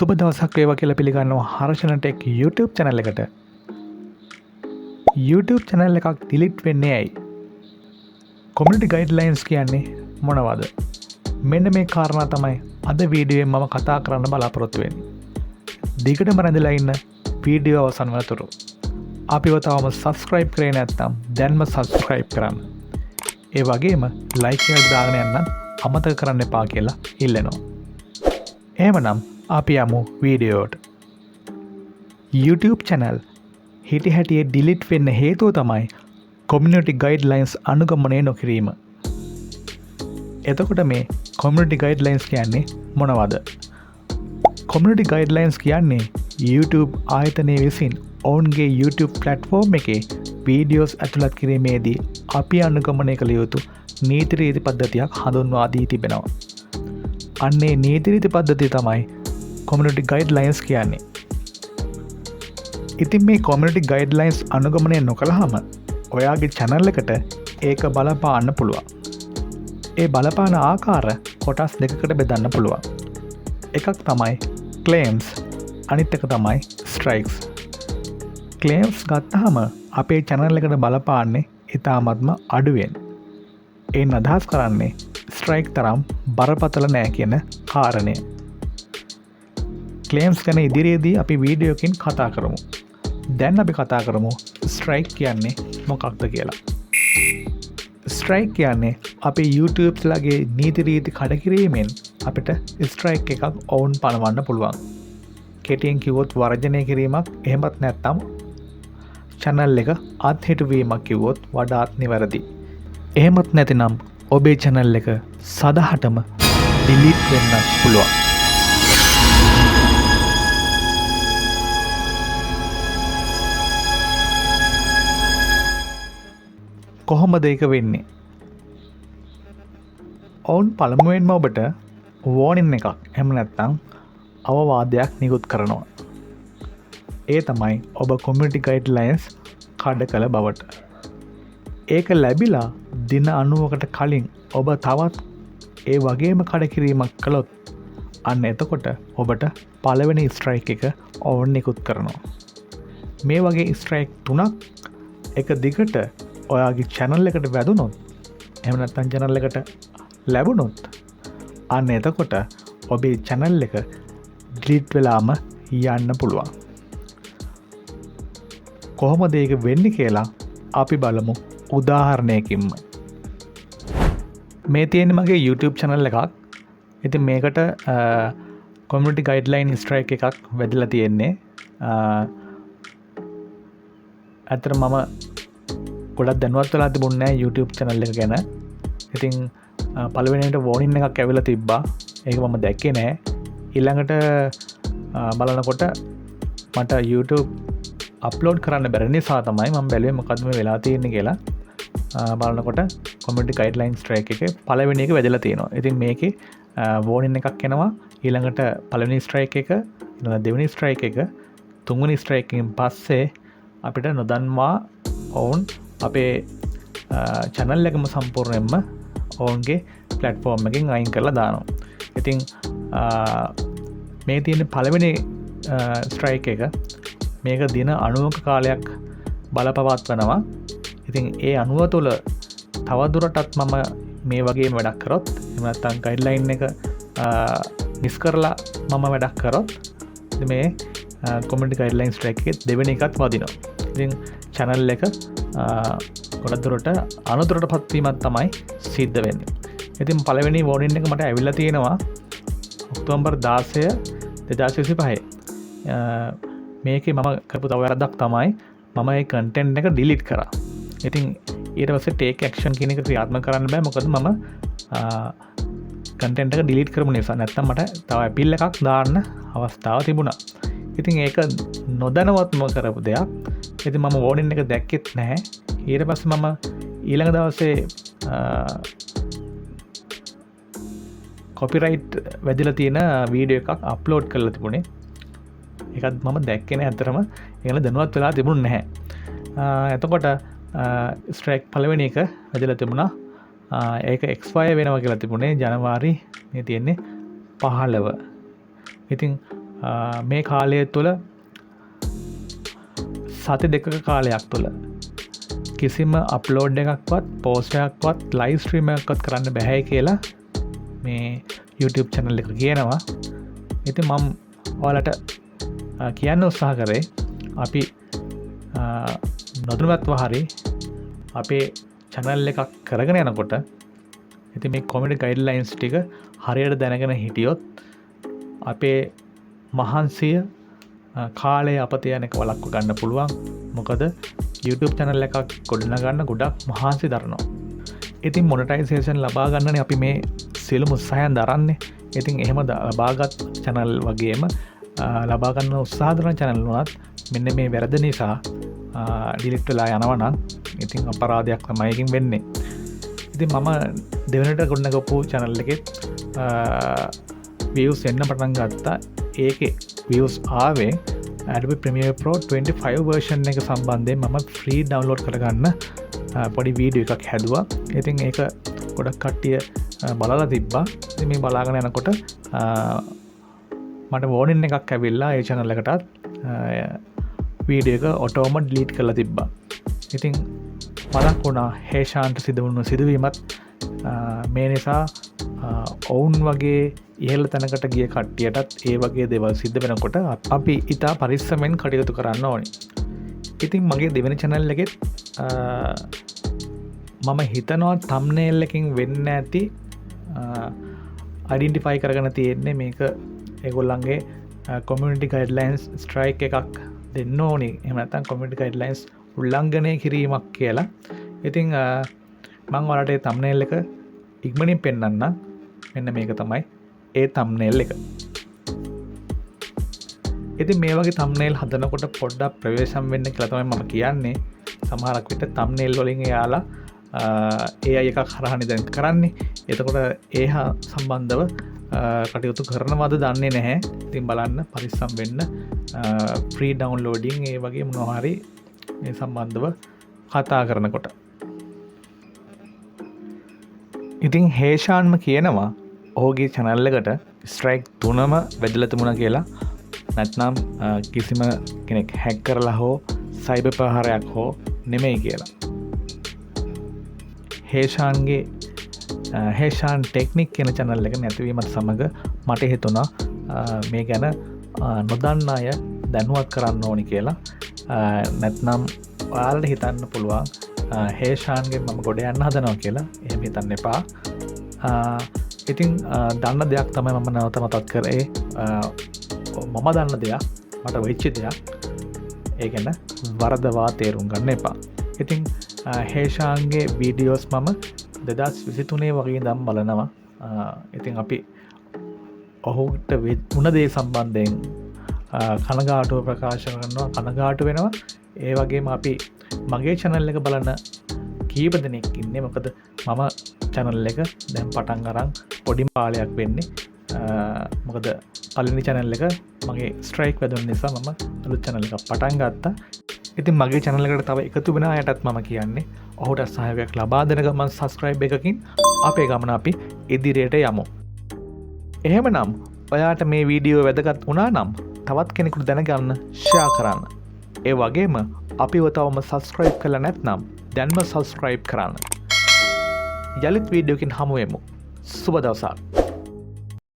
සුබ දවසක් වේවා කියලා පිළිගන්නවා හර්ෂණ ටෙක් YouTube channel එකට. YouTube channel එකක් delete වෙන්නේ ඇයි? community guidelines කියන්නේ මොනවද? මෙන්න මේ කාරණා තමයි අද වීඩියෝයෙන් මම කතා කරන්න බලාපොරොත්තු වෙන්නේ. දිගටම රැඳිලා ඉන්න වීඩියෝ අවසන් වෙනතුරු අපිව තවම subscribe කරේ නැත්නම් දැන්ම subscribe කරන්න. ඒ වගේම like එකක් දාගෙන යන්නත් අමතක කරන්න එපා කියලා ඉල්ලනවා. එහෙමනම් අපි යමු වීඩියෝට. YouTube channel හිටි හැටියේ delete වෙන්න හේතුව තමයි community guidelines අනුගමනය නොකිරීම. එතකොට මේ community guidelines කියන්නේ මොනවද? community guidelines කියන්නේ YouTube ආයතනය විසින් ඔවුන්ගේ YouTube platform එකේ වීඩියෝස් ඇතුළත් කිරීමේදී අපි අනුගමනය කළ යුතු නීති රීති පද්ධතියක් හඳුන්වා දී තිබෙනවා. අන්නේ නීති රීති පද්ධතිය තමයි community guidelines කියන්නේ. ඉතින් මේ community guidelines අනුගමනය නොකළාම ඔයාගේ channel එකට ඒක බලපාන්න පුළුවන්. ඒ බලපාන ආකාර කොටස් දෙකකට බෙදන්න පුළුවන්. එකක් තමයි claims, අනිත් එක තමයි strikes. claims ගත්තාම අපේ channel එකට බලපාන්නේ ඉතාමත්ම අඩුවෙන්. එයින් අදහස් කරන්නේ strike තරම් බරපතල නෑ කියන කාරණය. claims ගැන ඉදිරියේදී අපි වීඩියෝකින් කතා කරමු. දැන් අපි කතා කරමු strike කියන්නේ මොකක්ද කියලා. strike කියන්නේ අපේ YouTube ලගේ නීති රීති කඩකිරීමෙන් අපිට strike එකක් ඔවුන් පනවන්න පුළුවන්. කෙටියෙන් කිව්වොත් වර්ජනය කිරීමක්, එහෙමත් නැත්නම් channel එක අත්හිටුවීමක් කිව්වොත් වඩාත් නිවැරදි. එහෙමත් නැතිනම් ඔබේ channel එක සදහටම delete වෙන්නත් පුළුවන්. කොහොමද ඒක වෙන්නේ? ඔවුන් පළමුවෙන්ම ඔබට warning එකක් එහෙම නැත්නම් අවවාදයක් නිකුත් කරනවා. ඒ තමයි ඔබ community guidelines කඩ කළ බවට. ඒක ලැබිලා දින 90කට කලින් ඔබ තවත් ඒ වගේම කඩකිරීමක් කළොත් අන්න එතකොට ඔබට පළවෙනි ස්ට්‍රයික් එක ඔවුන් නිකුත් කරනවා. මේ වගේ ස්ට්‍රයික් 3ක් එක දිගට ඔයාගේ channel එකට වැදුනොත්, එහෙම නැත්නම් channel එකට ලැබුණොත් අන්න එතකොට ඔබේ channel එක delete වෙලාම යන්න පුළුවන්. කොහොමද ඒක වෙන්නේ කියලා අපි බලමු උදාහරණයකින්ම. මේ තියෙන්නේ මගේ YouTube channel එකක්. ඉතින් මේකට community guideline strike එකක් වැදලා තියෙන්නේ. අතර මම ගොඩක් දැනුවත් වෙලා තිබුණේ නැහැ YouTube channel එක ගැන. ඉතින් පළවෙනියට warning එකක් ඇවිල්ලා තිබ්බා. ඒක මම දැක්කේ නැහැ. ඊළඟට බලනකොට මට YouTube අප්ලෝඩ් කරන්න බැරි නිසා තමයි මම බැලුවේ මොකද්ද මේ වෙලා තියෙන්නේ කියලා. බලනකොට community guideline strike එකේ පළවෙනි එක වැදලා තියෙනවා. ඉතින් මේකේ warning එකක් එනවා. ඊළඟට පළවෙනි strike එක, ඊළඟ දෙවෙනි strike එක, තුන්වෙනි strike එකෙන් පස්සේ අපිට නොදන්වා ඔවුන් අපේ channel එකම සම්පූර්ණයෙන්ම ඔවුන්ගේ platform එකෙන් අයින් කරලා දානවා. ඉතින් මේ තියෙන පළවෙනි strike එක මේක දින 90ක කාලයක් බලපවත්වනවා. ඉතින් ඒ 90 තුළ තවදුරටත් මම මේ වගේ වැඩක් කරොත්, එහෙම නැත්නම් ගයිඩ්ලයින් එක මිස් කරලා මම වැඩක් කරොත් මේ community guidelines strike එකේ දෙවෙනි එකත් වදිනවා. ඉතින් channel එක ගොඩක් දුරට අනතුරටපත් වීමක් තමයි සිද්ධ වෙන්නේ. ඉතින් පළවෙනි warning එක මට ඇවිල්ලා තියෙනවා ඔක්තෝබර් 16 2025. මේකේ මම කරපු තව වැරද්දක් තමයි මම ඒ content එක delete කරා. ඉතින් ඊට පස්සේ take action කියන එක ක්‍රියාත්මක කරන්න බෑ. මොකද මම content එක delete කරපු නිසා. නැත්තම් මට තව appeal එකක් දාන්න අවස්ථාව තිබුණා. ඉතින් ඒක නොදැනවත්ම කරපු දෙයක්. ඉතින් මම warning එක දැක්කෙත් නැහැ. ඊට පස්සේ මම ඊළඟ දවසේ copyright වැදිලා තියෙන වීඩියෝ එකක් අප්ලෝඩ් කරලා තිබුණේ. ඒකත් මම දැක්කේ නැහැ අතරම. ඒකල දැනුවත් වෙලා තිබුණේ නැහැ. එතකොට ස්ට්‍රයික් පළවෙනි එක වැදලා තිබුණා. ඒක expire වෙනවා කියලා තිබුණේ ජනවාරි මේ තියෙන්නේ 15. ඉතින් මේ කාලය තුළ සති දෙකක කාලයක් තුළ කිසිම අප්ලෝඩ් එකක්වත් පෝස්ටයක්වත් ලයිව් ස්ට්‍රීම් එකක්වත් කරන්න බැහැ කියලා මේ YouTube channel එක කියනවා. ඉතින් මම ඔයාලට කියන්න උත්සාහ කරේ අපි නොදැනුවත්ව හරි අපේ channel එකක් කරගෙන යනකොට ඉතින් මේ community guidelines ටික හරියට දැනගෙන හිටියොත් අපේ මහන්සිය කාලය අපත යන එක වළක්ව ගන්න පුළුවන්. මොකද YouTube channel එකක් ගොඩනගන්න ගොඩක් මහන්සි දරනවා. ඉතින් මොනටයිසේෂන් ලබා ගන්නනේ අපි මේ සියලුම උත්සාහයන් දරන්නේ. ඉතින් එහෙම ලබාගත් channel වගේම ලබා ගන්න උත්සාහ කරන channel වුණත් මෙන්න මේ වැරදි නිසා ඩිලීට් වෙලා යනවා නම් ඉතින් අපරාධයක් තමයි එකකින් වෙන්නේ. ඉතින් මම දෙවෙනිට ගොඩනගපු channel එකෙත් views එන්න පටන් ගත්තා. ඒකේ views ආවේ Adobe Premiere Pro 25 version එක සම්බන්ධයෙන් මම free download කරගන්න පොඩි වීඩියෝ එකක් හැදුවා. ඉතින් ඒක ගොඩක් කට්ටිය බලලා තිබ්බා. ඉතින් මේ බලාගෙන යනකොට මට warning එකක් ඇවිල්ලා ඒ channel එකටත් වීඩියෝ එක ඔටෝම ඩිලීට් කරලා තිබ්බා. ඉතින් මතක් වුණා හේෂාන්ට සිදුවුණු සිදුවීමත් මේ නිසා ඔවුන් වගේ ඉහළ තැනකට ගිය කට්ටියටත් ඒ වගේ දේවල් සිද්ධ වෙනකොට අපි ඉතා පරිස්සමෙන් කටයුතු කරන්න ඕනේ. ඉතින් මගේ දෙවෙනි channel එකෙත් මම හිතනවා thumbnail එකකින් වෙන්න ඇති identify කරගෙන තියෙන්නේ මේක ඒගොල්ලන්ගේ community guidelines strike එකක් දෙන්න ඕනේ. එහෙම නැත්නම් community guidelines උල්ලංඝනය කිරීමක් කියලා. ඉතින් මම ඔයාලට ඒ thumbnail එක ඉක්මනින් පෙන්නන්න. මෙන්න මේක තමයි ඒ thumbnail එක. ඉතින් මේ වගේ thumbnail හදනකොට පොඩ්ඩක් ප්‍රවේශම් වෙන්න කියලා තමයි මම කියන්නේ. සමහරක් විට thumbnail වලින් එයාලා AI එකක් හරහානේ දැන් කරන්නේ. එතකොට ඒ හා සම්බන්ධව කටයුතු කරනවද දන්නේ නැහැ. ඉතින් බලන්න පරිස්සම් වෙන්න. free downloading ඒ වගේ මොනවා හරි මේ සම්බන්ධව කතා කරනකොට. ඉතින් හේෂාන්ම කියනවා ඔහුගේ channel එකට ස්ට්‍රයික් 3ම වැදලා තිබුණා කියලා. නැත්නම් කිසිම කෙනෙක් හැක් කරලා හෝ සයිබර් ප්‍රහාරයක් හෝ නෙමෙයි කියලා. හේෂාන් ටෙක්නික් කියන channel එක නැතිවීමත් සමග මට හිතුණා මේ ගැන නොදන්න අය දැනුවත් කරන්න ඕනි කියලා. නැත්නම් ඔයාලට හිතන්න පුළුවන් හේෂාන්ගේ මම ගොඩ යන්න හදනවා කියලා. එහෙම හිතන්න එපා. ඉතින් දන්න දෙයක් තමයි මම නැවත මතක් කරේ. මම දන්න දෙයක් මට වෙච්ච දෙයක් ඒ ගැන වරදවා තේරුම් ගන්න එපා. ඉතින් හේෂාන්ගේ වීඩියෝස් මම 2023 වගේ ඉඳන් බලනවා. ඉතින් අපි ඔහුට වුණ දේ සම්බන්ධයෙන් කනගාටුව ප්‍රකාශ කරනවා, කනගාටු වෙනවා. ඒ වගේම අපි මගේ channel එක බලන කීප දෙනෙක් ඉන්නේ. මොකද මම channel එක දැන් පටන් අරන් පොඩි කාලයක් වෙන්නේ. මොකද පළවෙනි channel එක මගේ ස්ට්‍රයික් වැදුන නිසා මම අලුත් channel එකක් පටන් ගත්තා. ඉතින් මගේ channel එකට තව එකතු වෙන අයටත් මම කියන්නේ ඔහුට සහයෝගයක් ලබා දෙන ගමන් subscribe එකකින් අපේ ගමන අපි ඉදිරියට යමු. එහෙමනම් ඔයාට මේ වීඩියෝ වැදගත් වුණා නම් තවත් කෙනෙකුට දැනගන්න share කරන්න. ඒ වගේම අපිව තවම subscribe කරලා නැත්නම් දැන්ම subscribe කරන්න. යලිත් වීඩියෝකින් හමු වෙමු. සුබ දවසක්.